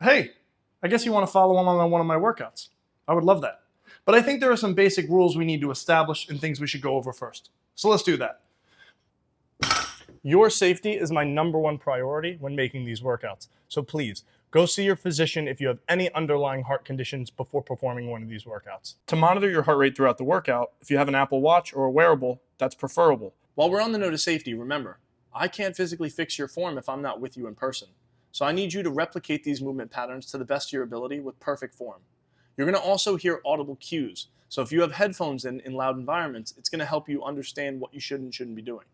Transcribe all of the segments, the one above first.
Hey, I guess you want to follow along on one of my workouts. I would love that. But I think there are some basic rules we need to establish and things we should go over first. So let's do that. Your safety is my #1 priority when making these workouts. So please, go see your physician if you have any underlying heart conditions before performing one of these workouts. To monitor your heart rate throughout the workout, if you have an Apple Watch or a wearable, that's preferable. While we're on the note of safety, remember, I can't physically fix your form if I'm not with you in person. So I need you to replicate these movement patterns to the best of your ability with perfect form. You're going to also hear audible cues. So if you have headphones in loud environments, it's going to help you understand what you should and shouldn't be doing.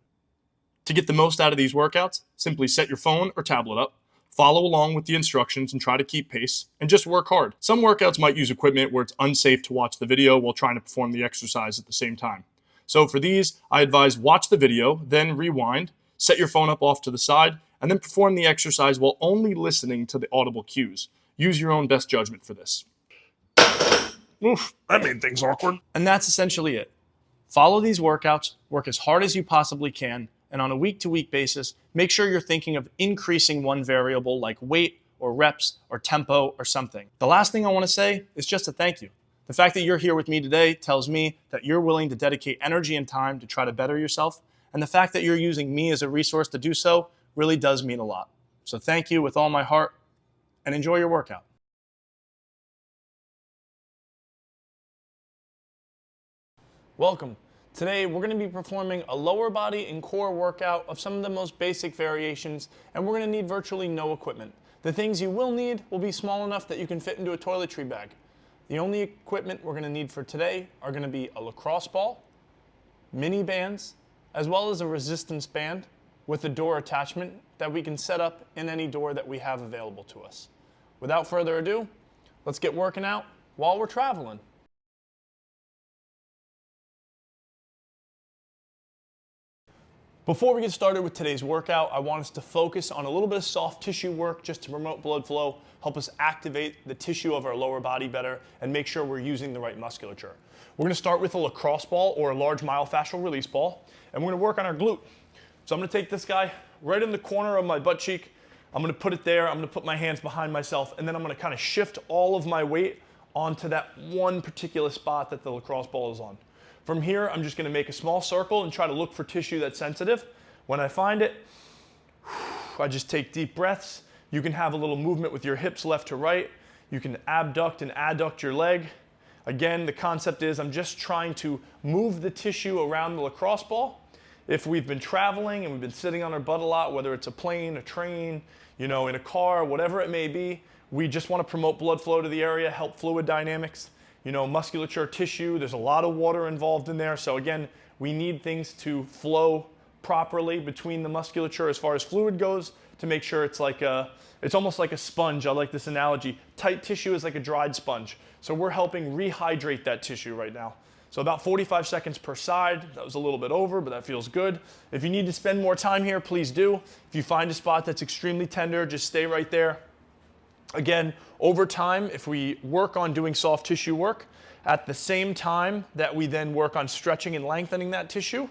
To get the most out of these workouts, simply set your phone or tablet up, follow along with the instructions and try to keep pace, and just work hard. Some workouts might use equipment where it's unsafe to watch the video while trying to perform the exercise at the same time. So for these, I advise watch the video, then rewind, set your phone up off to the side, and then perform the exercise while only listening to the audible cues. Use your own best judgment for this. Oof, that made things awkward. And that's essentially it. Follow these workouts, work as hard as you possibly can, and on a week-to-week basis, make sure you're thinking of increasing one variable like weight or reps or tempo or something. The last thing I want to say is just a thank you. The fact that you're here with me today tells me that you're willing to dedicate energy and time to try to better yourself, and the fact that you're using me as a resource to do so really does mean a lot. So thank you with all my heart, and enjoy your workout. Welcome. Today we're going to be performing a lower body and core workout of some of the most basic variations, and we're going to need virtually no equipment. The things you will need will be small enough that you can fit into a toiletry bag. The only equipment we're going to need for today are going to be a lacrosse ball, mini bands, as well as a resistance band with a door attachment that we can set up in any door that we have available to us. Without further ado, let's get working out while we're traveling. Before we get started with today's workout, I want us to focus on a little bit of soft tissue work just to promote blood flow, help us activate the tissue of our lower body better, and make sure we're using the right musculature. We're going to start with a lacrosse ball or a large myofascial release ball, and we're going to work on our glute. So I'm going to take this guy right in the corner of my butt cheek. I'm going to put it there. I'm going to put my hands behind myself, and then I'm going to kind of shift all of my weight onto that one particular spot that the lacrosse ball is on. From here, I'm just going to make a small circle and try to look for tissue that's sensitive. When I find it, I just take deep breaths. You can have a little movement with your hips left to right. You can abduct and adduct your leg. Again, the concept is I'm just trying to move the tissue around the lacrosse ball. If we've been traveling and we've been sitting on our butt a lot, whether it's a plane, a train, in a car, whatever it may be, we just want to promote blood flow to the area, help fluid dynamics. Musculature, tissue, there's a lot of water involved in there. So again, we need things to flow properly between the musculature as far as fluid goes to make sure it's almost like a sponge. I like this analogy. Tight tissue is like a dried sponge. So we're helping rehydrate that tissue right now. So about 45 seconds per side. That was a little bit over, but that feels good. If you need to spend more time here, please do. If you find a spot that's extremely tender, just stay right there. Again, over time, if we work on doing soft tissue work, at the same time that we then work on stretching and lengthening that tissue,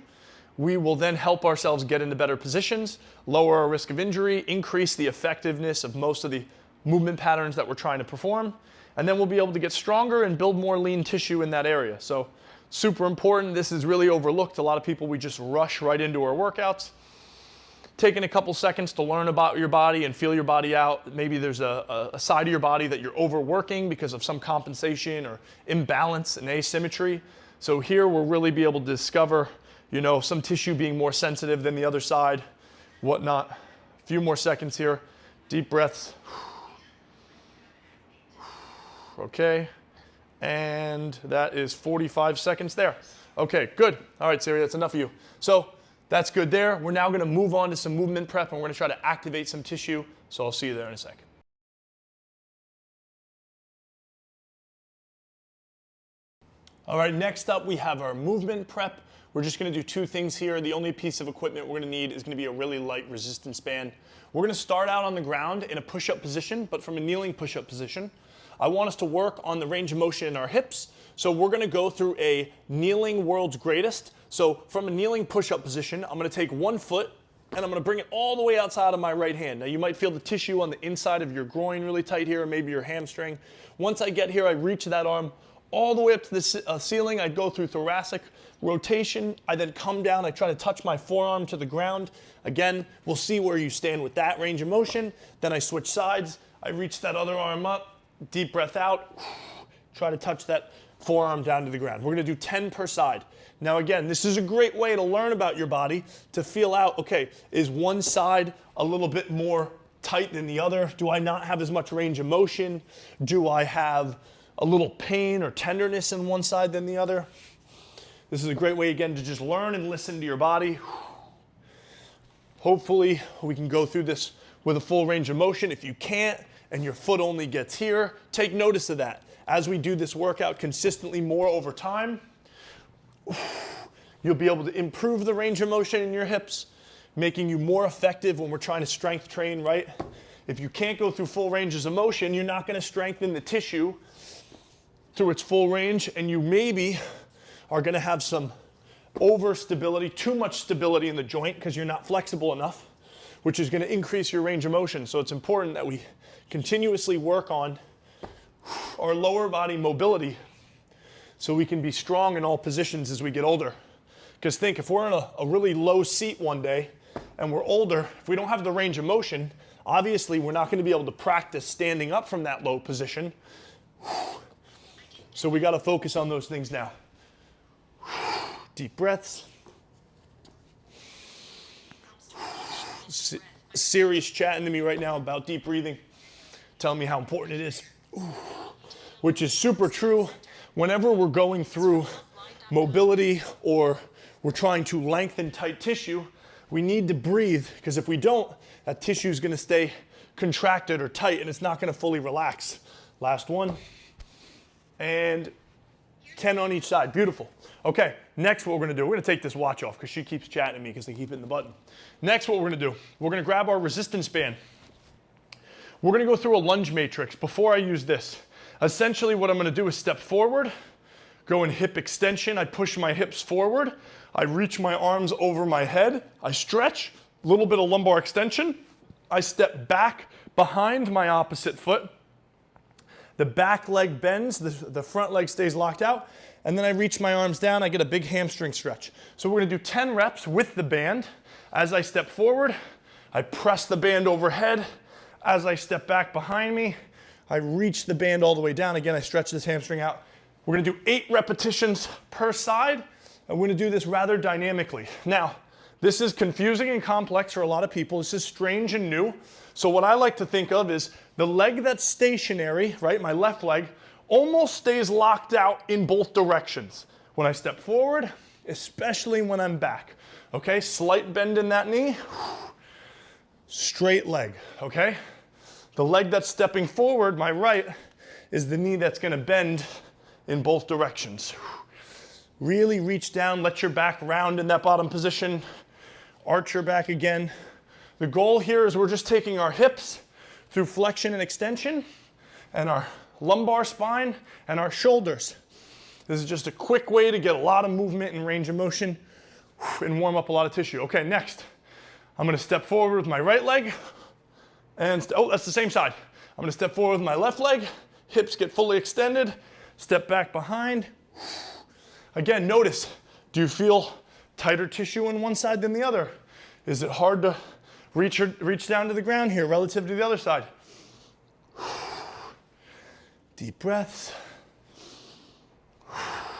we will then help ourselves get into better positions, lower our risk of injury, increase the effectiveness of most of the movement patterns that we're trying to perform, and then we'll be able to get stronger and build more lean tissue in that area. So super important. This is really overlooked. A lot of people, we just rush right into our workouts. Taking a couple seconds to learn about your body and feel your body out. Maybe there's a side of your body that you're overworking because of some compensation or imbalance and asymmetry. So here we'll really be able to discover, some tissue being more sensitive than the other side, whatnot. A few more seconds here. Deep breaths. Okay. And that is 45 seconds there. Okay, good. All right, Siri, that's enough of you. So that's good there. We're now going to move on to some movement prep, and we're going to try to activate some tissue. So I'll see you there in a second. All right, next up we have our movement prep. We're just going to do two things here. The only piece of equipment we're going to need is going to be a really light resistance band. We're going to start out on the ground in a push-up position, but from a kneeling push-up position. I want us to work on the range of motion in our hips. So we're going to go through a kneeling world's greatest. So from a kneeling push-up position, I'm going to take one foot and I'm gonna bring it all the way outside of my right hand. Now you might feel the tissue on the inside of your groin really tight here, or maybe your hamstring. Once I get here, I reach that arm all the way up to the ceiling. I go through thoracic rotation. I then come down, I try to touch my forearm to the ground. Again, we'll see where you stand with that range of motion. Then I switch sides. I reach that other arm up, deep breath out, try to touch that forearm down to the ground. We're gonna do 10 per side. Now again, this is a great way to learn about your body, to feel out, okay, is one side a little bit more tight than the other? Do I not have as much range of motion? Do I have a little pain or tenderness in one side than the other? This is a great way, again, to just learn and listen to your body. Hopefully, we can go through this with a full range of motion. If you can't, and your foot only gets here, take notice of that. As we do this workout consistently more over time, you'll be able to improve the range of motion in your hips, making you more effective when we're trying to strength train, right? If you can't go through full ranges of motion, you're not gonna strengthen the tissue through its full range, and you maybe are gonna have some overstability, too much stability in the joint because you're not flexible enough, which is gonna increase your range of motion. So it's important that we continuously work on our lower body mobility so we can be strong in all positions as we get older. Because think, if we're in a really low seat one day and we're older, if we don't have the range of motion, obviously we're not gonna be able to practice standing up from that low position. So we gotta focus on those things now. Deep breaths. Siri's chatting to me right now about deep breathing, telling me how important it is, which is super true. Whenever we're going through mobility or we're trying to lengthen tight tissue, we need to breathe, because if we don't, that tissue is gonna stay contracted or tight and it's not gonna fully relax. Last one. And 10 on each side, beautiful. Okay, next what we're gonna do, we're gonna take this watch off because she keeps chatting to me because I keep hitting the button. Next what we're gonna do, we're gonna grab our resistance band. We're gonna go through a lunge matrix before I use this. Essentially what I'm gonna do is step forward, go in hip extension, I push my hips forward, I reach my arms over my head, I stretch, a little bit of lumbar extension, I step back behind my opposite foot, the back leg bends, the front leg stays locked out, and then I reach my arms down, I get a big hamstring stretch. So we're gonna do 10 reps with the band. As I step forward, I press the band overhead. As I step back behind me, I reach the band all the way down. Again, I stretch this hamstring out. We're gonna do 8 repetitions per side, and we're gonna do this rather dynamically. Now, this is confusing and complex for a lot of people. This is strange and new. So what I like to think of is the leg that's stationary, right, my left leg, almost stays locked out in both directions. When I step forward, especially when I'm back. Okay, slight bend in that knee, straight leg, okay? The leg that's stepping forward, my right, is the knee that's gonna bend in both directions. Really reach down, let your back round in that bottom position, arch your back again. The goal here is we're just taking our hips through flexion and extension and our lumbar spine and our shoulders. This is just a quick way to get a lot of movement and range of motion and warm up a lot of tissue. Okay, next, I'm gonna step forward with my right leg and, oh, that's the same side. I'm gonna step forward with my left leg, hips get fully extended, step back behind. Again, notice, do you feel tighter tissue on one side than the other? Is it hard to reach down to the ground here relative to the other side? Deep breaths.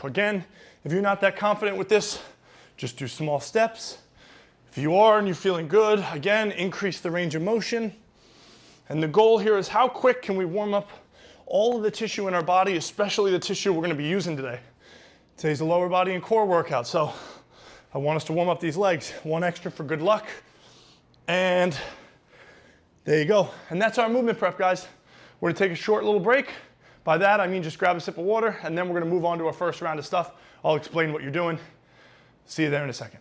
Again, if you're not that confident with this, just do small steps. If you are and you're feeling good, again, increase the range of motion. And the goal here is how quick can we warm up all of the tissue in our body, especially the tissue we're gonna be using today. Today's a lower body and core workout, so I want us to warm up these legs. One extra for good luck. And there you go. And that's our movement prep, guys. We're gonna take a short little break. By that, I mean just grab a sip of water, and then we're gonna move on to our first round of stuff. I'll explain what you're doing. See you there in a second.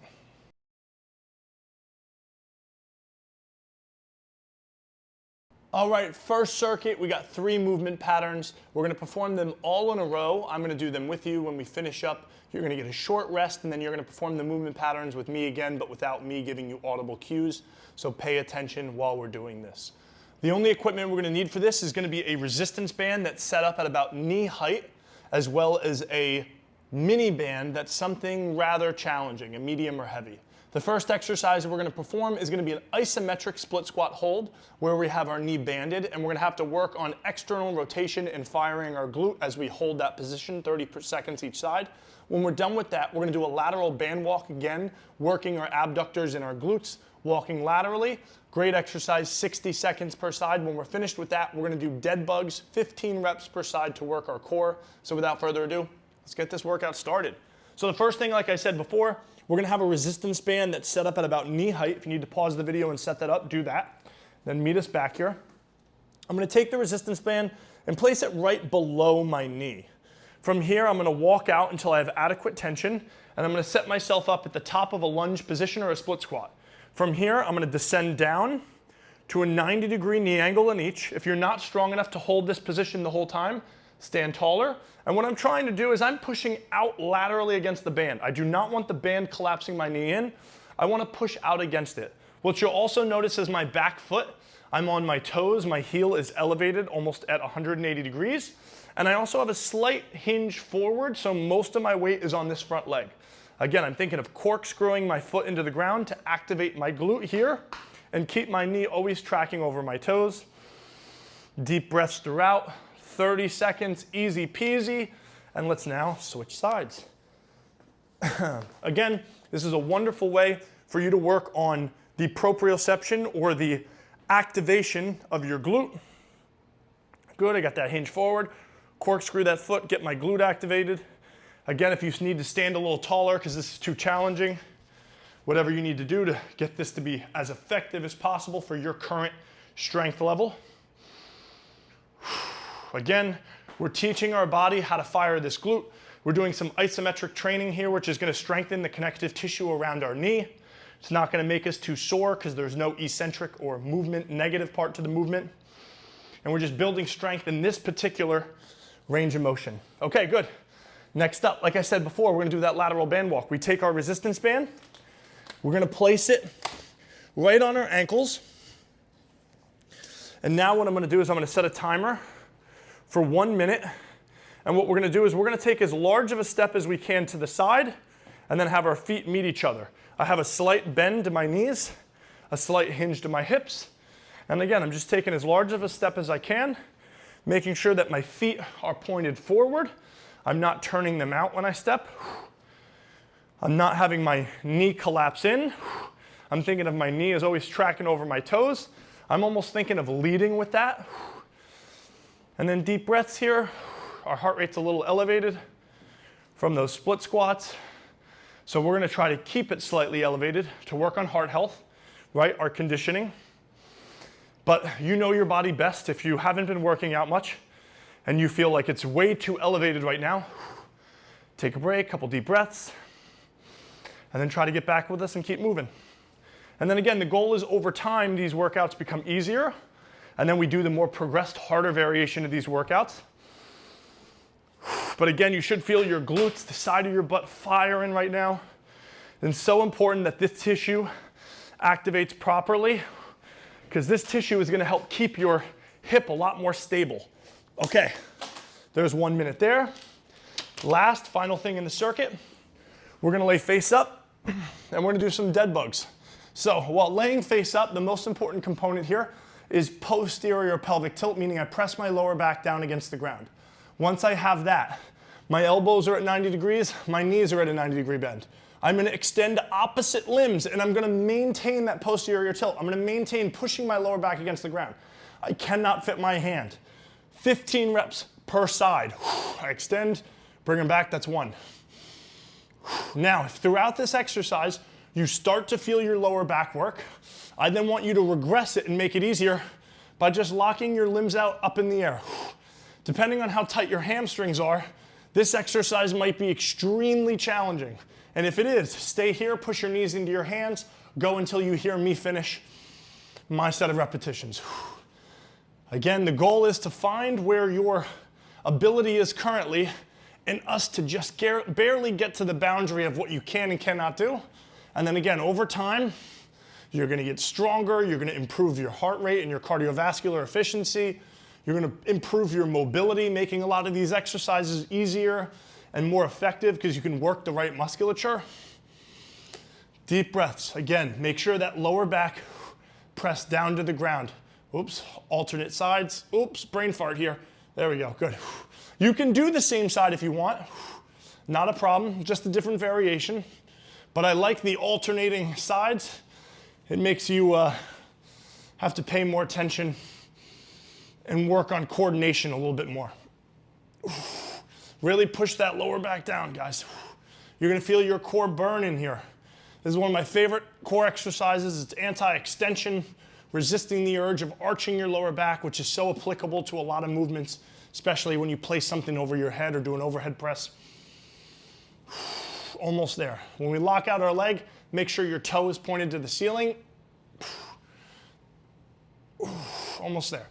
All right, first circuit, we got 3 movement patterns. We're gonna perform them all in a row. I'm gonna do them with you. When we finish up, you're gonna get a short rest, and then you're gonna perform the movement patterns with me again, but without me giving you audible cues. So pay attention while we're doing this. The only equipment we're gonna need for this is gonna be a resistance band that's set up at about knee height, as well as a mini band that's something rather challenging, a medium or heavy. The first exercise we're gonna perform is gonna be an isometric split squat hold where we have our knee banded, and we're gonna have to work on external rotation and firing our glute as we hold that position, 30 seconds each side. When we're done with that, we're gonna do a lateral band walk again, working our abductors and our glutes, walking laterally. Great exercise, 60 seconds per side. When we're finished with that, we're gonna do dead bugs, 15 reps per side to work our core. So without further ado, let's get this workout started. So the first thing, like I said before, we're gonna have a resistance band that's set up at about knee height. If you need to pause the video and set that up, do that. Then meet us back here. I'm gonna take the resistance band and place it right below my knee. From here, I'm gonna walk out until I have adequate tension, and I'm gonna set myself up at the top of a lunge position or a split squat. From here, I'm gonna descend down to a 90-degree knee angle in each. If you're not strong enough to hold this position the whole time, stand taller. And what I'm trying to do is I'm pushing out laterally against the band. I do not want the band collapsing my knee in. I want to push out against it. What you'll also notice is my back foot, I'm on my toes, my heel is elevated almost at 180 degrees. And I also have a slight hinge forward, so most of my weight is on this front leg. Again, I'm thinking of corkscrewing my foot into the ground to activate my glute here and keep my knee always tracking over my toes. Deep breaths throughout. 30 seconds, easy peasy, and let's now switch sides. Again, this is a wonderful way for you to work on the proprioception or the activation of your glute. Good, I got that hinge forward, corkscrew that foot, get my glute activated. Again, if you need to stand a little taller because this is too challenging, whatever you need to do to get this to be as effective as possible for your current strength level. Again, we're teaching our body how to fire this glute. We're doing some isometric training here, which is gonna strengthen the connective tissue around our knee. It's not gonna make us too sore because there's no eccentric or movement, negative part to the movement. And we're just building strength in this particular range of motion. Okay, good. Next up, like I said before, we're gonna do that lateral band walk. We take our resistance band, we're gonna place it right on our ankles. And now what I'm gonna do is I'm gonna set a timer for 1 minute. And what we're gonna do is we're gonna take as large of a step as we can to the side and then have our feet meet each other. I have a slight bend to my knees, a slight hinge to my hips. And again, I'm just taking as large of a step as I can, making sure that my feet are pointed forward. I'm not turning them out when I step. I'm not having my knee collapse in. I'm thinking of my knee as always tracking over my toes. I'm almost thinking of leading with that. And then deep breaths here. Our heart rate's a little elevated from those split squats. So we're gonna try to keep it slightly elevated to work on heart health, right? Our conditioning. But you know your body best. If you haven't been working out much and you feel like it's way too elevated right now, take a break, couple deep breaths, and then try to get back with us and keep moving. And then again, the goal is over time, these workouts become easier. And then we do the more progressed, harder variation of these workouts. But again, you should feel your glutes, the side of your butt firing right now. And it's so important that this tissue activates properly because this tissue is gonna help keep your hip a lot more stable. Okay, there's 1 minute there. Last, final thing in the circuit, we're gonna lay face up and we're gonna do some dead bugs. So while laying face up, the most important component here is posterior pelvic tilt, meaning I press my lower back down against the ground. Once I have that, my elbows are at 90 degrees, my knees are at a 90-degree bend. I'm gonna extend opposite limbs and I'm gonna maintain that posterior tilt. I'm gonna maintain pushing my lower back against the ground. I cannot fit my hand. 15 reps per side. I extend, bring them back, that's 1. Now, if throughout this exercise, you start to feel your lower back work, I then want you to regress it and make it easier by just locking your limbs out up in the air. Depending on how tight your hamstrings are, this exercise might be extremely challenging. And if it is, stay here, push your knees into your hands, go until you hear me finish my set of repetitions. Again, the goal is to find where your ability is currently and us to just barely get to the boundary of what you can and cannot do. And then again, over time, you're gonna get stronger, you're gonna improve your heart rate and your cardiovascular efficiency, you're gonna improve your mobility, making a lot of these exercises easier and more effective because you can work the right musculature. Deep breaths. Again, make sure that lower back pressed down to the ground. Oops, alternate sides. Oops, brain fart here. There we go, good. You can do the same side if you want. Not a problem, just a different variation. But I like the alternating sides. It makes you have to pay more attention and work on coordination a little bit more. Really push that lower back down, guys. You're gonna feel your core burn in here. This is one of my favorite core exercises. It's anti-extension, resisting the urge of arching your lower back, which is so applicable to a lot of movements, especially when you place something over your head or do an overhead press. Almost there. When we lock out our leg, make sure your toe is pointed to the ceiling. Almost there.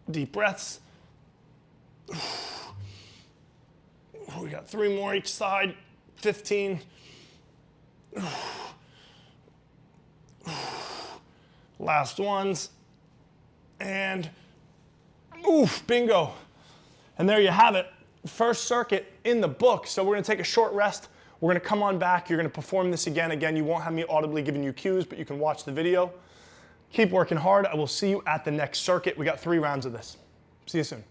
Deep breaths. We got 3 more each side. 15. Last ones. And oof, bingo. And there you have it. First circuit in the book. So we're gonna take a short rest. We're gonna come on back. You're gonna perform this again. Again, you won't have me audibly giving you cues, but you can watch the video. Keep working hard. I will see you at the next circuit. We got 3 rounds of this. See you soon.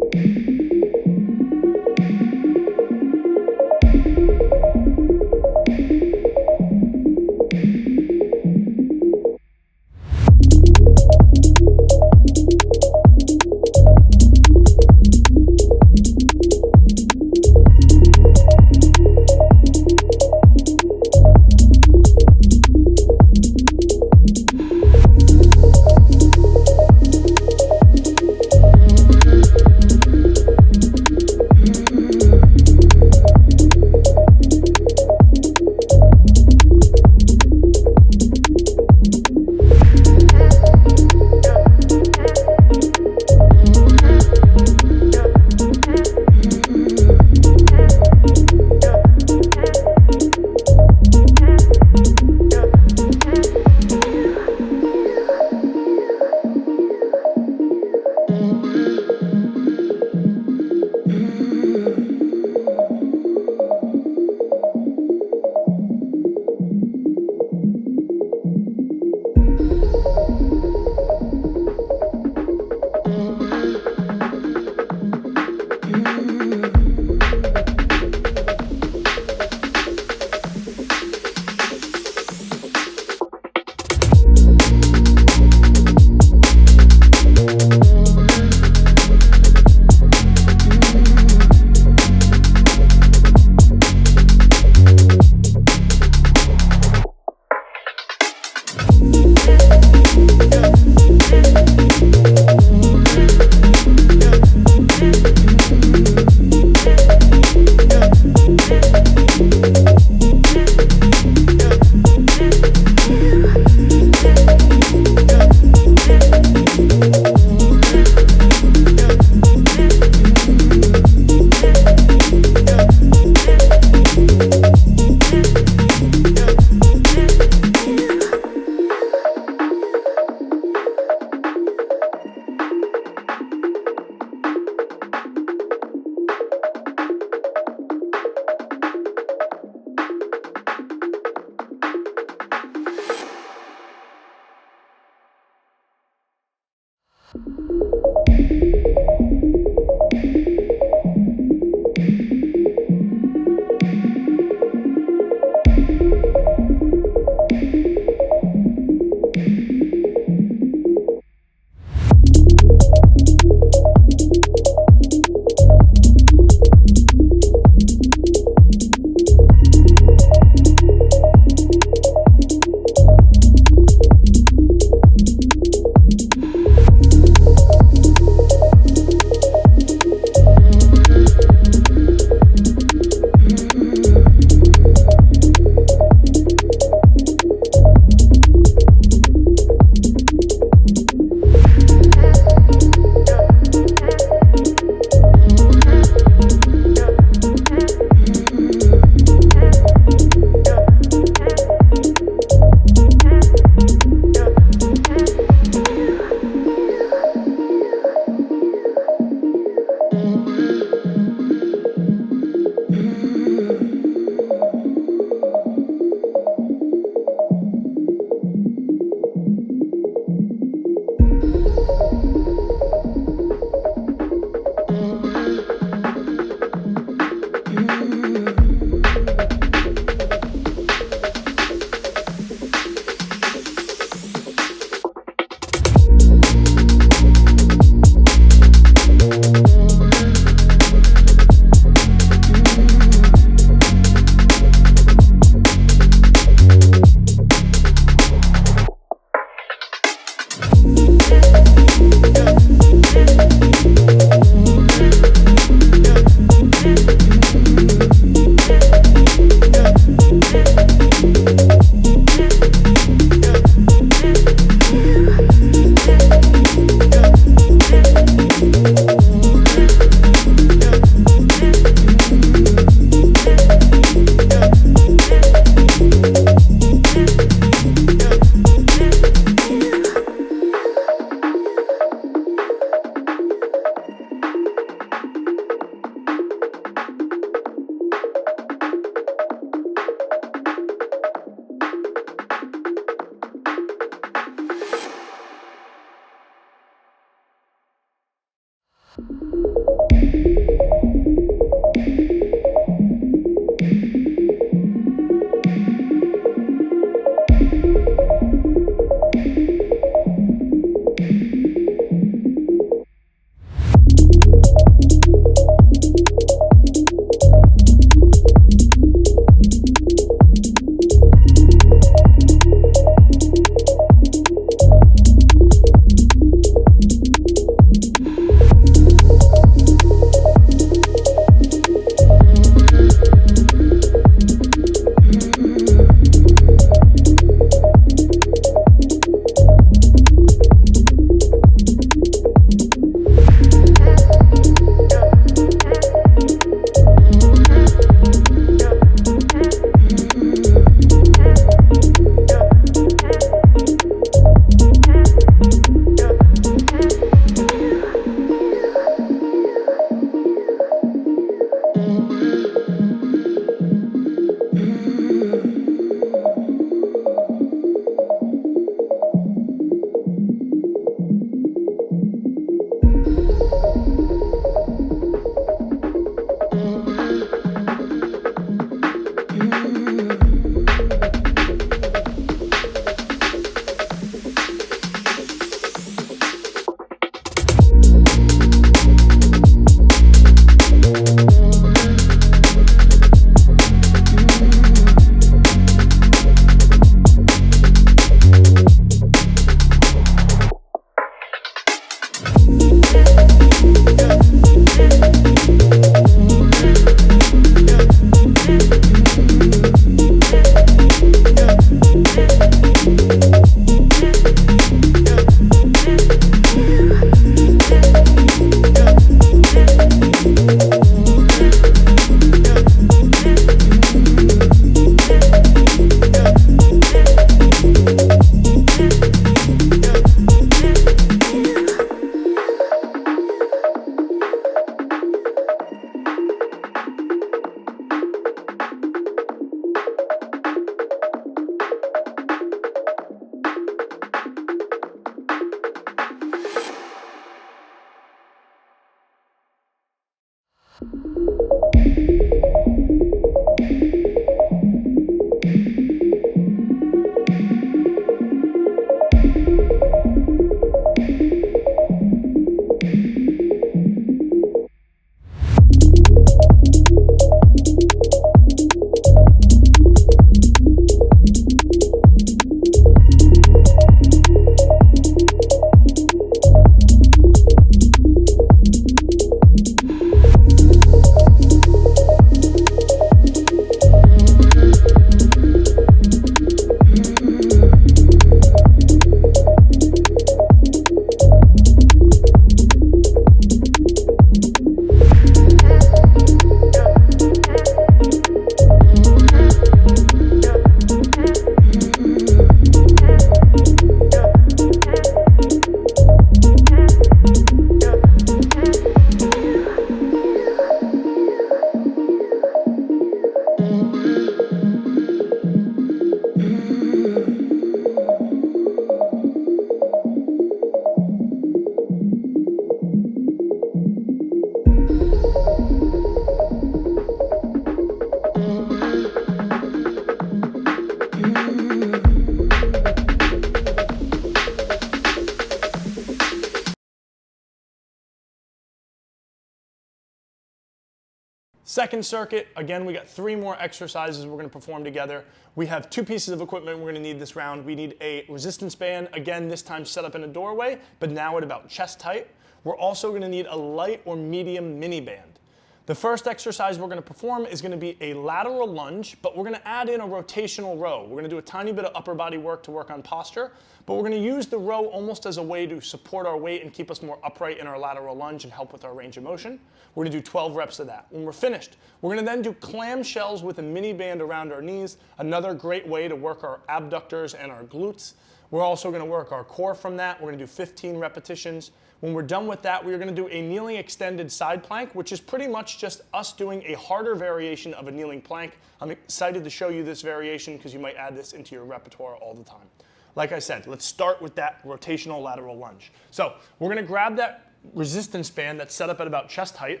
Second circuit, again, we got 3 more exercises we're gonna perform together. We have 2 pieces of equipment we're gonna need this round. We need a resistance band, again, this time set up in a doorway, but now at about chest height. We're also gonna need a light or medium mini band. The first exercise we're gonna perform is gonna be a lateral lunge, but we're gonna add in a rotational row. We're gonna do a tiny bit of upper body work to work on posture, but we're gonna use the row almost as a way to support our weight and keep us more upright in our lateral lunge and help with our range of motion. We're gonna do 12 reps of that. When we're finished, we're gonna then do clamshells with a mini band around our knees, another great way to work our abductors and our glutes. We're also gonna work our core from that. We're gonna do 15 repetitions. When we're done with that, we're gonna do a kneeling extended side plank, which is pretty much just us doing a harder variation of a kneeling plank. I'm excited to show you this variation because you might add this into your repertoire all the time. Like I said, let's start with that rotational lateral lunge. So we're gonna grab that resistance band that's set up at about chest height,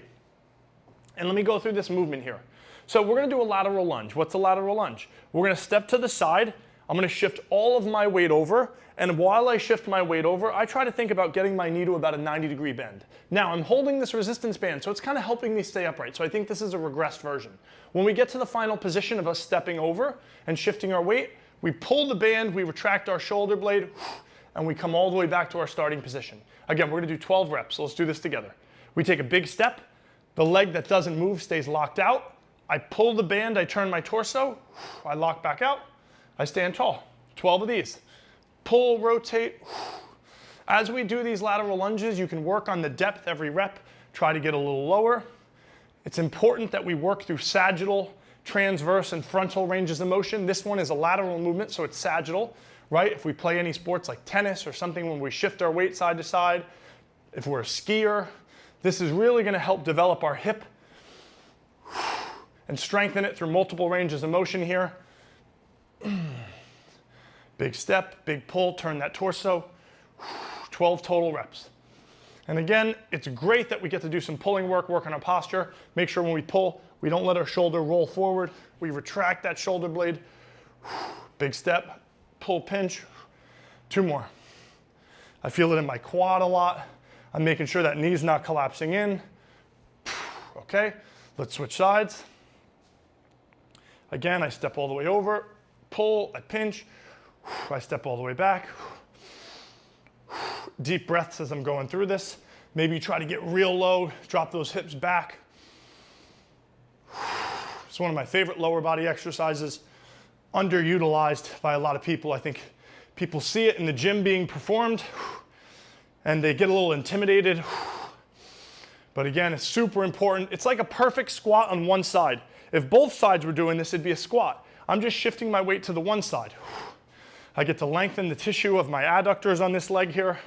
and let me go through this movement here. So we're gonna do a lateral lunge. What's a lateral lunge? We're gonna step to the side. I'm gonna shift all of my weight over, and while I shift my weight over, I try to think about getting my knee to about a 90-degree bend. Now, I'm holding this resistance band, so it's kind of helping me stay upright. So I think this is a regressed version. When we get to the final position of us stepping over and shifting our weight, we pull the band, we retract our shoulder blade, and we come all the way back to our starting position. Again, we're gonna do 12 reps, so let's do this together. We take a big step, the leg that doesn't move stays locked out. I pull the band, I turn my torso, I lock back out, I stand tall. 12 of these. Pull, rotate. As we do these lateral lunges, you can work on the depth every rep, try to get a little lower. It's important that we work through sagittal, transverse, and frontal ranges of motion. This one is a lateral movement, so it's sagittal, right? If we play any sports like tennis or something when we shift our weight side to side, if we're a skier, this is really gonna help develop our hip and strengthen it through multiple ranges of motion here. Big step, big pull, turn that torso, 12 total reps. And again, it's great that we get to do some pulling work, work on our posture. Make sure when we pull, we don't let our shoulder roll forward. We retract that shoulder blade. Big step, pull, pinch. 2 more. I feel it in my quad a lot. I'm making sure that knee's not collapsing in. Okay, let's switch sides. Again, I step all the way over, pull, I pinch, I step all the way back. Deep breaths as I'm going through this. Maybe try to get real low, drop those hips back. It's one of my favorite lower body exercises, underutilized by a lot of people. I think people see it in the gym being performed and they get a little intimidated. But again, it's super important. It's like a perfect squat on one side. If both sides were doing this, it'd be a squat. I'm just shifting my weight to the one side. I get to lengthen the tissue of my adductors on this leg here.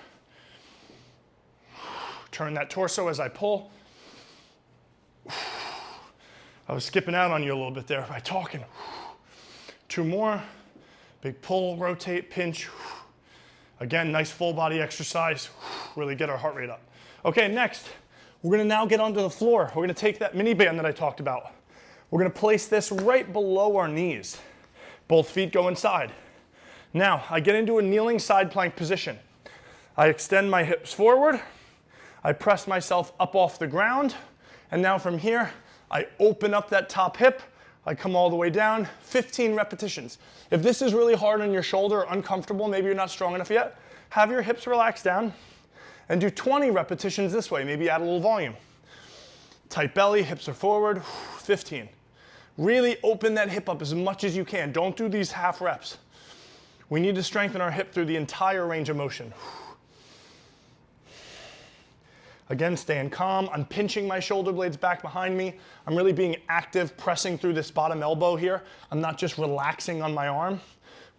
Turn that torso as I pull. I was skipping out on you a little bit there by talking. 2 more. Big pull, rotate, pinch. Again, nice full body exercise. Really get our heart rate up. Okay, next, we're gonna now get onto the floor. We're gonna take that mini band that I talked about. We're gonna place this right below our knees. Both feet go inside. Now, I get into a kneeling side plank position. I extend my hips forward. I press myself up off the ground. And now from here, I open up that top hip. I come all the way down, 15 repetitions. If this is really hard on your shoulder or uncomfortable, maybe you're not strong enough yet, have your hips relaxed down and do 20 repetitions this way. Maybe add a little volume. Tight belly, hips are forward, 15. Really open that hip up as much as you can. Don't do these half reps. We need to strengthen our hip through the entire range of motion. Again, staying calm. I'm pinching my shoulder blades back behind me. I'm really being active, pressing through this bottom elbow here. I'm not just relaxing on my arm.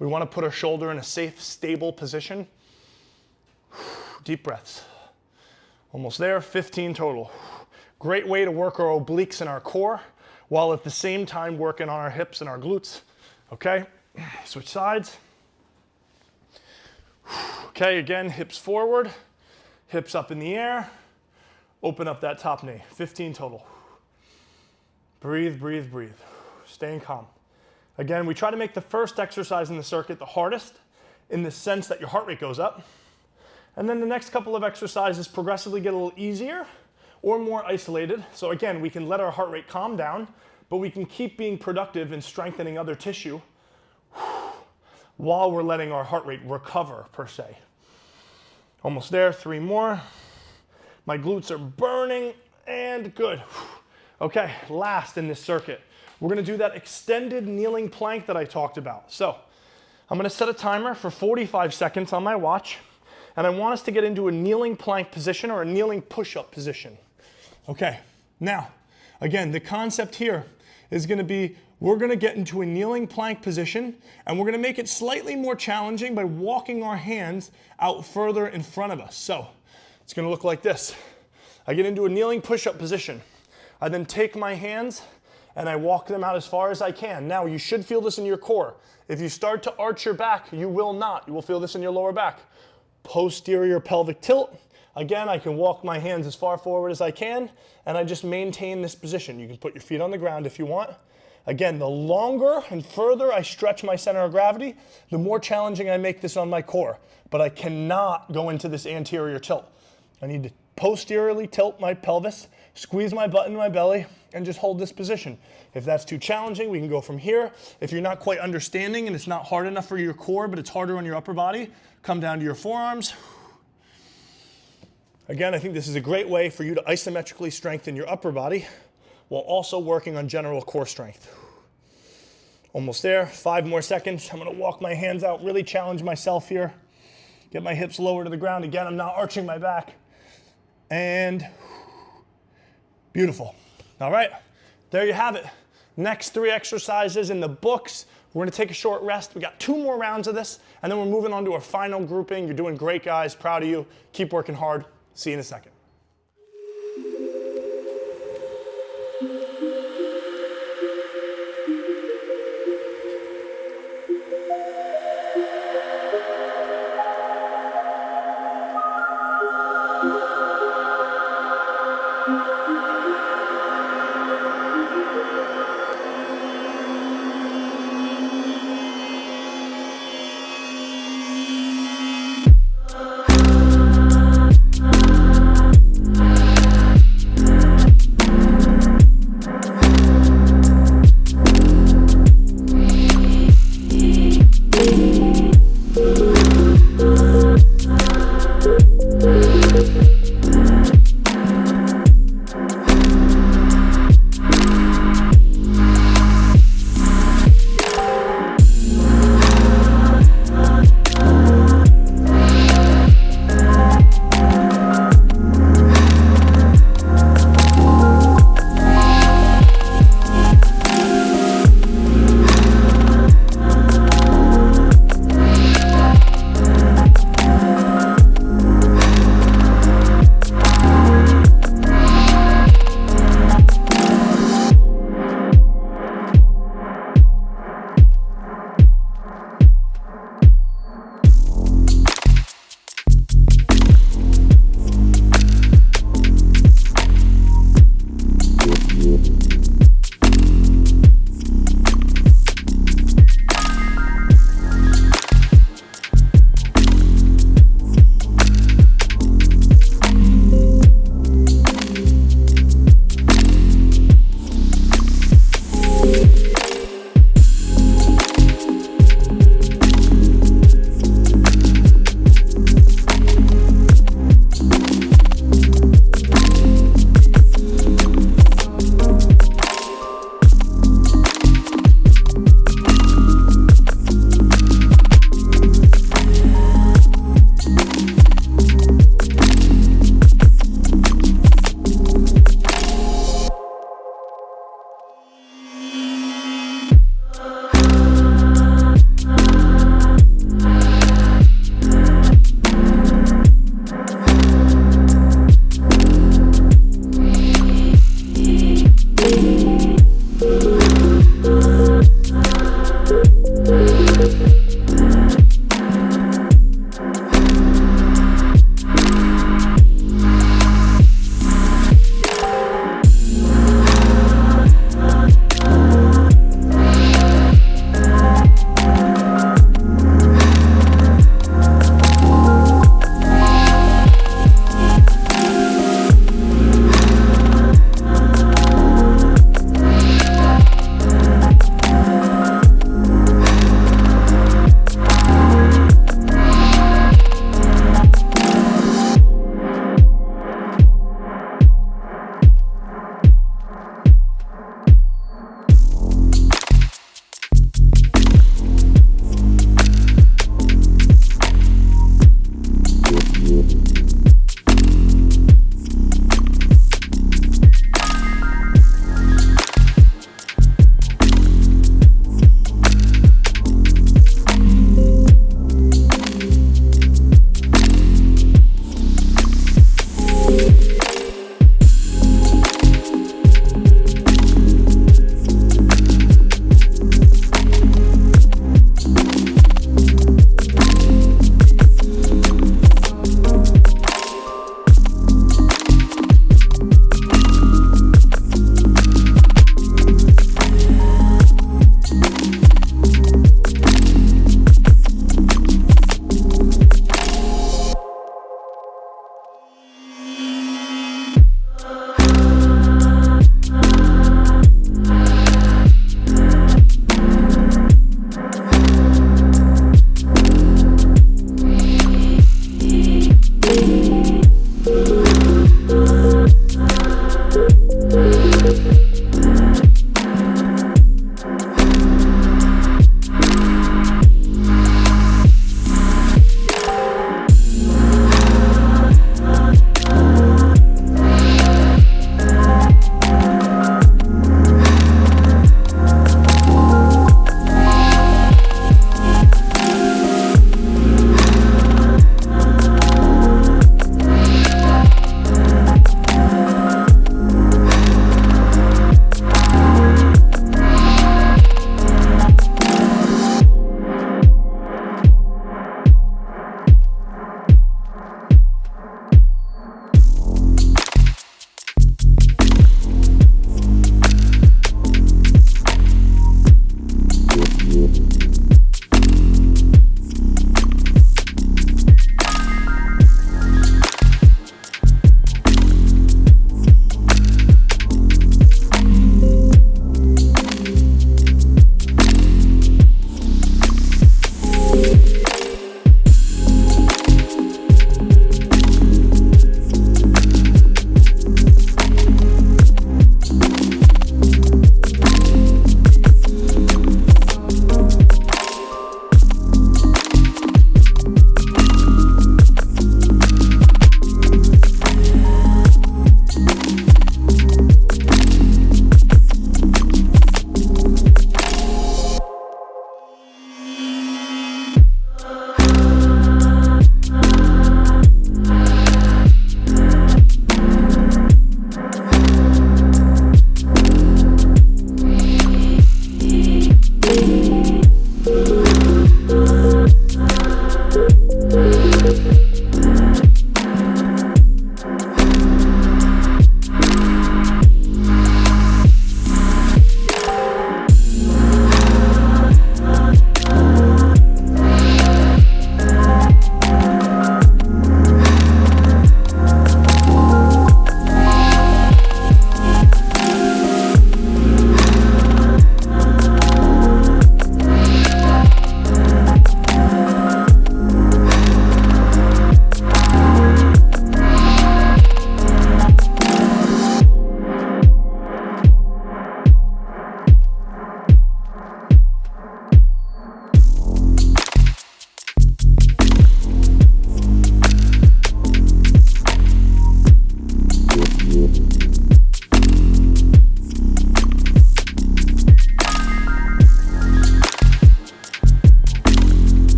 We want to put our shoulder in a safe, stable position. Deep breaths. Almost there, 15 total. Great way to work our obliques and our core, while at the same time working on our hips and our glutes. Okay, switch sides. Okay, again, hips forward, hips up in the air. Open up that top knee, 15 total. Breathe, breathe, breathe. Staying calm. Again, we try to make the first exercise in the circuit the hardest in the sense that your heart rate goes up. And then the next couple of exercises progressively get a little easier or more isolated. So again, we can let our heart rate calm down, but we can keep being productive and strengthening other tissue while we're letting our heart rate recover, per se. Almost there, 3 more. My glutes are burning, and good. Okay, last in this circuit, we're gonna do that extended kneeling plank that I talked about. So I'm gonna set a timer for 45 seconds on my watch, and I want us to get into a kneeling plank position or a kneeling push-up position. Okay, now, again, the concept here is gonna be, we're gonna get into a kneeling plank position, and we're gonna make it slightly more challenging by walking our hands out further in front of us. So it's gonna look like this. I get into a kneeling push-up position. I then take my hands and I walk them out as far as I can. Now, you should feel this in your core. If you start to arch your back, you will not. You will feel this in your lower back. Posterior pelvic tilt. Again, I can walk my hands as far forward as I can, and I just maintain this position. You can put your feet on the ground if you want. Again, the longer and further I stretch my center of gravity, the more challenging I make this on my core. But I cannot go into this anterior tilt. I need to posteriorly tilt my pelvis, squeeze my butt into my belly, and just hold this position. If that's too challenging, we can go from here. If you're not quite understanding and it's not hard enough for your core, but it's harder on your upper body, come down to your forearms. Again, I think this is a great way for you to isometrically strengthen your upper body while also working on general core strength. Almost there, 5 more seconds. I'm gonna walk my hands out, really challenge myself here. Get my hips lower to the ground. Again, I'm not arching my back. And beautiful. All right, there you have it. Next 3 exercises in the books. We're gonna take a short rest. We got 2 more rounds of this, and then we're moving on to our final grouping. You're doing great, guys. Proud of you. Keep working hard. See you in a second.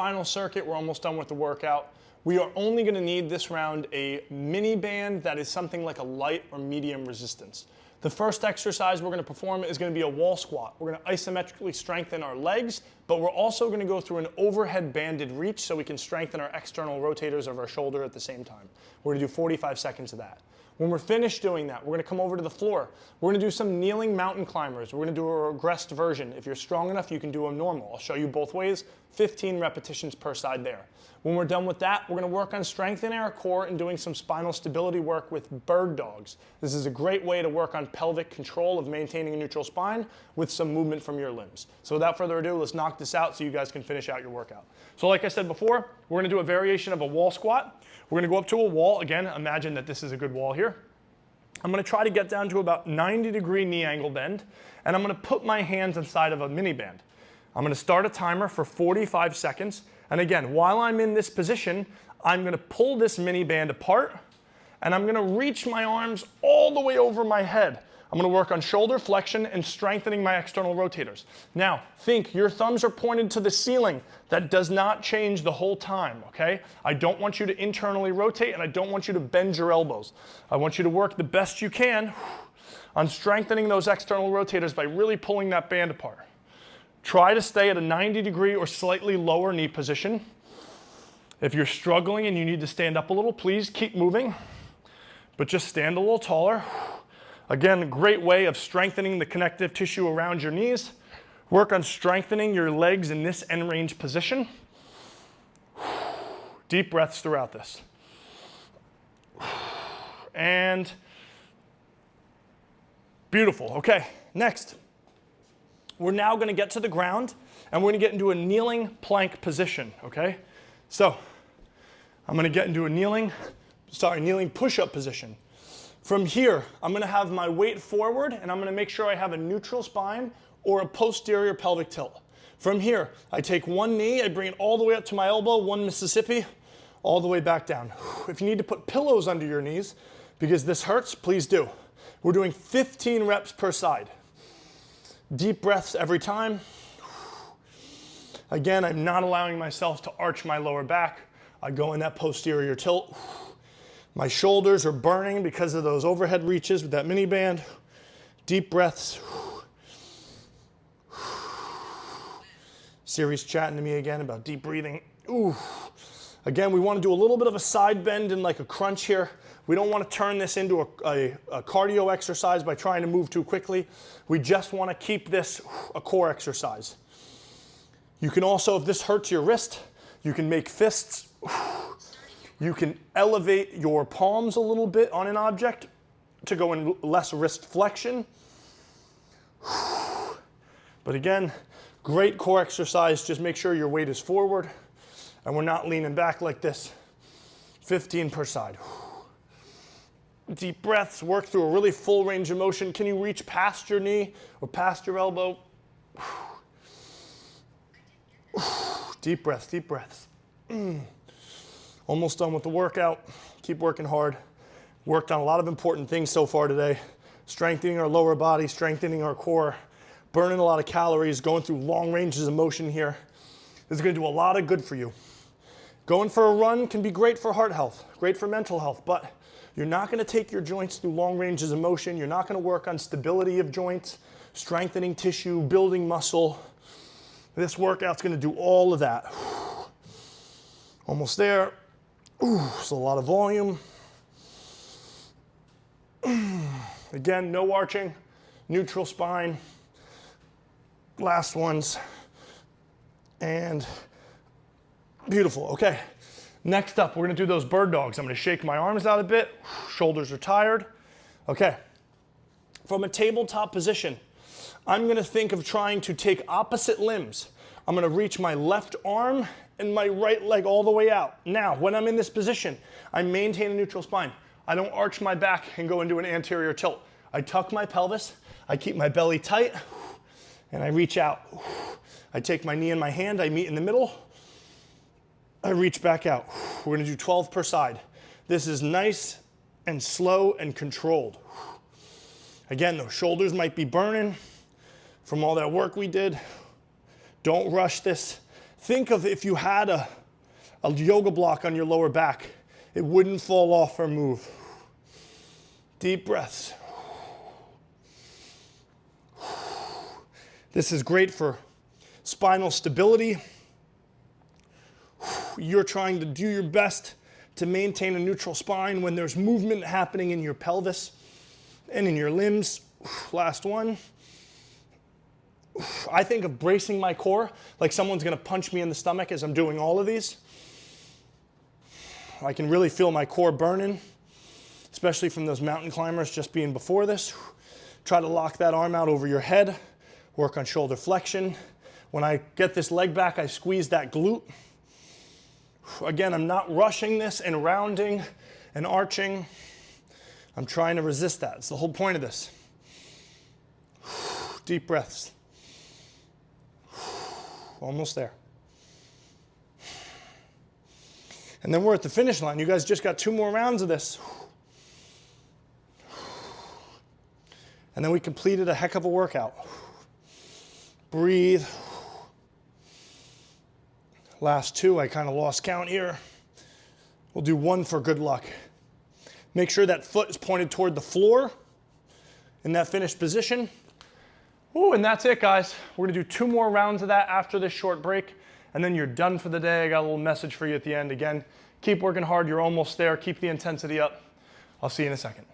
final circuit. We're almost done with the workout. We are only going to need this round a mini band that is something like a light or medium resistance. The first exercise we're going to perform is going to be a wall squat. We're going to isometrically strengthen our legs, but we're also going to go through an overhead banded reach so we can strengthen our external rotators of our shoulder at the same time. We're going to do 45 seconds of that. When we're finished doing that, we're going to come over to the floor. We're going to do some kneeling mountain climbers. We're going to do a regressed version. If you're strong enough, you can do them normal. I'll show you both ways, 15 repetitions per side there. When we're done with that, we're going to work on strengthening our core and doing some spinal stability work with bird dogs. This is a great way to work on pelvic control of maintaining a neutral spine with some movement from your limbs. So without further ado, let's knock this out so you guys can finish out your workout. So like I said before, we're going to do a variation of a wall squat. We're going to go up to a wall. Again, imagine that this is a good wall here. I'm going to try to get down to about 90-degree knee angle bend, and I'm going to put my hands inside of a mini band. I'm going to start a timer for 45 seconds. And again, while I'm in this position, I'm going to pull this mini band apart, and I'm going to reach my arms all the way over my head. I'm going to work on shoulder flexion and strengthening my external rotators. Now, think your thumbs are pointed to the ceiling. That does not change the whole time, okay? I don't want you to internally rotate, and I don't want you to bend your elbows. I want you to work the best you can on strengthening those external rotators by really pulling that band apart. Try to stay at a 90-degree or slightly lower knee position. If you're struggling and you need to stand up a little, please keep moving, but just stand a little taller. Again, a great way of strengthening the connective tissue around your knees. Work on strengthening your legs in this end range position. Deep breaths throughout this. And beautiful. Okay, next. We're now going to get to the ground, and we're going to get into a kneeling plank position, okay? So I'm going to get into a kneeling push-up position. From here, I'm going to have my weight forward, and I'm going to make sure I have a neutral spine or a posterior pelvic tilt. From here, I take one knee, I bring it all the way up to my elbow, one Mississippi, all the way back down. If you need to put pillows under your knees because this hurts, please do. We're doing 15 reps per side. Deep breaths every time. Again, I'm not allowing myself to arch my lower back. I go in that posterior tilt. My shoulders are burning because of those overhead reaches with that mini band. Deep breaths. Siri's chatting to me again about deep breathing. Ooh. Again, we want to do a little bit of a side bend and like a crunch here. We don't want to turn this into a cardio exercise by trying to move too quickly. We just want to keep this a core exercise. You can also, if this hurts your wrist, you can make fists. You can elevate your palms a little bit on an object to go in less wrist flexion. But again, great core exercise. Just make sure your weight is forward and we're not leaning back like this. 15 per side. Deep breaths, work through a really full range of motion. Can you reach past your knee or past your elbow? Deep breaths, deep breaths. Almost done with the workout. Keep working hard. Worked on a lot of important things so far today. Strengthening our lower body, strengthening our core, burning a lot of calories, going through long ranges of motion here. This is going to do a lot of good for you. Going for a run can be great for heart health, great for mental health, but you're not going to take your joints through long ranges of motion. You're not going to work on stability of joints, strengthening tissue, building muscle. This workout's going to do all of that. Almost there. Ooh, it's a lot of volume. Again, no arching, neutral spine. Last ones. And beautiful. Okay. Next up, we're going to do those bird dogs. I'm going to shake my arms out a bit. Shoulders are tired. Okay. From a tabletop position, I'm going to think of trying to take opposite limbs. I'm going to reach my left arm and my right leg all the way out. Now, when I'm in this position, I maintain a neutral spine. I don't arch my back and go into an anterior tilt. I tuck my pelvis, I keep my belly tight, and I reach out. I take my knee in my hand, I meet in the middle, I reach back out. We're gonna do 12 per side. This is nice and slow and controlled. Again, those shoulders might be burning from all that work we did. Don't rush this. Think of if you had a yoga block on your lower back, it wouldn't fall off or move. Deep breaths. This is great for spinal stability. You're trying to do your best to maintain a neutral spine when there's movement happening in your pelvis and in your limbs. Last one. I think of bracing my core like someone's gonna punch me in the stomach as I'm doing all of these. I can really feel my core burning, especially from those mountain climbers just being before this. Try to lock that arm out over your head, work on shoulder flexion. When I get this leg back, I squeeze that glute. Again, I'm not rushing this and rounding and arching. I'm trying to resist that. It's the whole point of this. Deep breaths. Almost there. And then we're at the finish line. You guys just got 2 more rounds of this. And then we completed a heck of a workout. Breathe. Last 2, I kind of lost count here. We'll do 1 for good luck. Make sure that foot is pointed toward the floor in that finished position. Ooh, and that's it, guys. We're gonna do 2 more rounds of that after this short break, and then you're done for the day. I got a little message for you at the end. Again, keep working hard. You're almost there. Keep the intensity up. I'll see you in a second.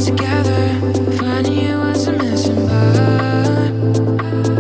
Together, finding you was a missing part.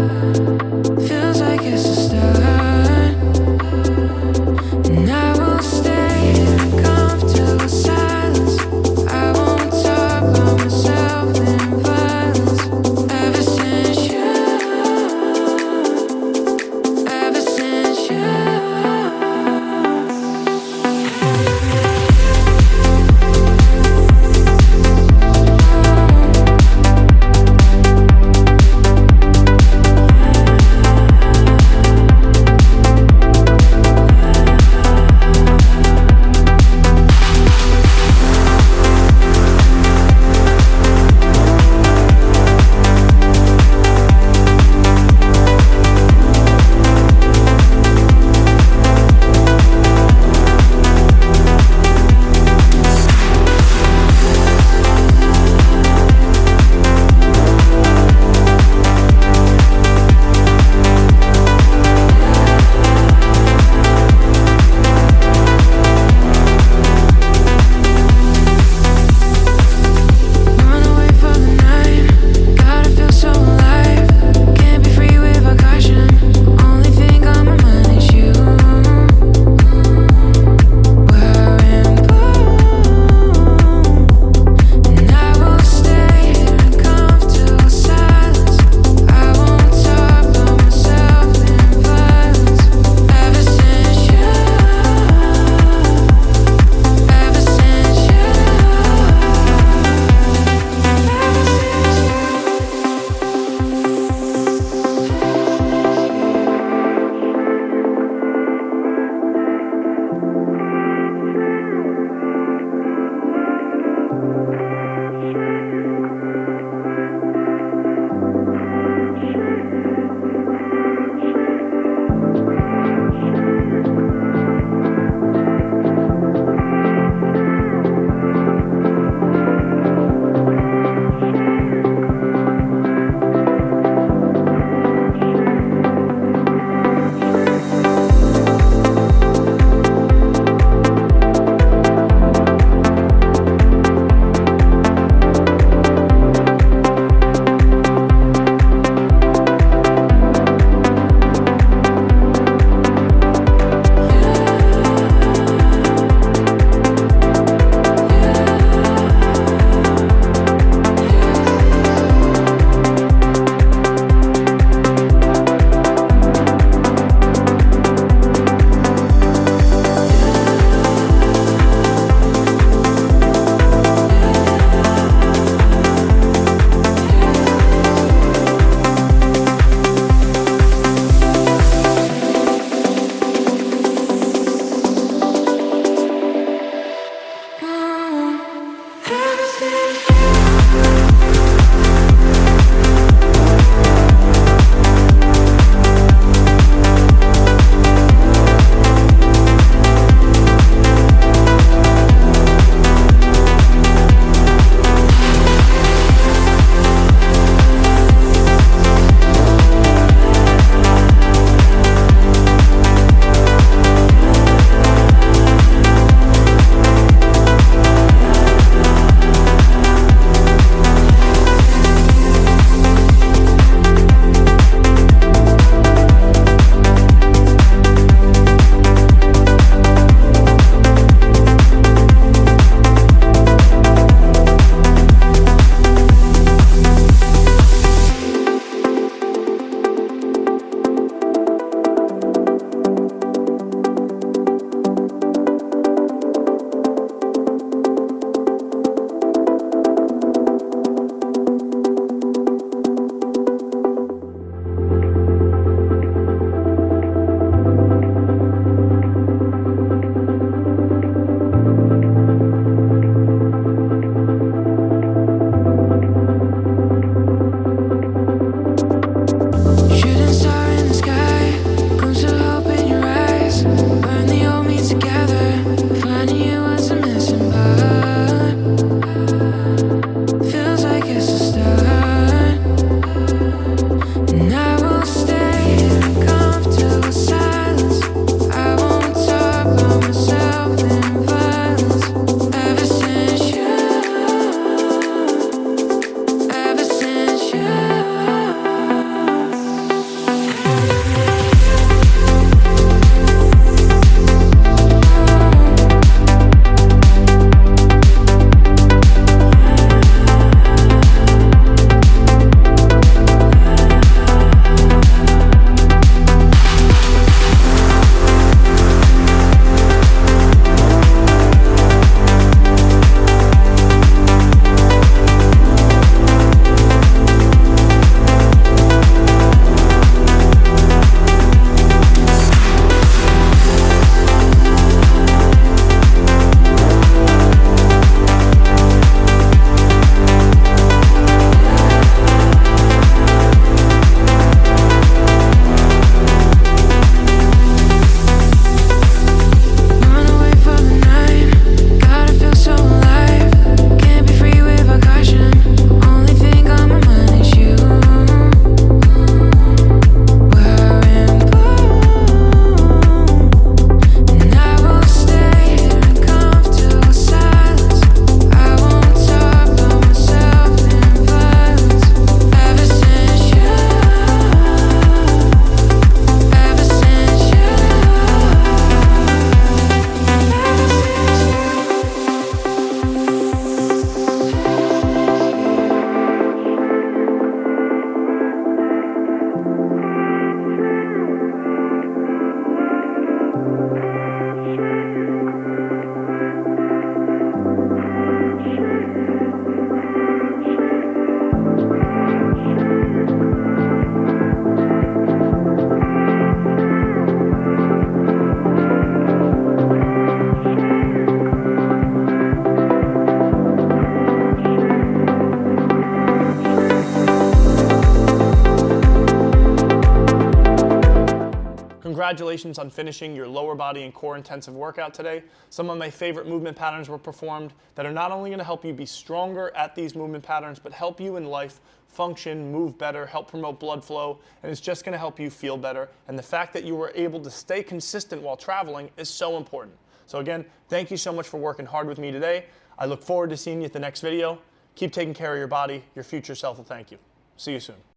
Congratulations on finishing your lower body and core intensive workout today. Some of my favorite movement patterns were performed that are not only going to help you be stronger at these movement patterns, but help you in life function, move better, help promote blood flow, and it's just going to help you feel better. And the fact that you were able to stay consistent while traveling is so important. So again, thank you so much for working hard with me today. I look forward to seeing you at the next video. Keep taking care of your body. Your future self will thank you. See you soon.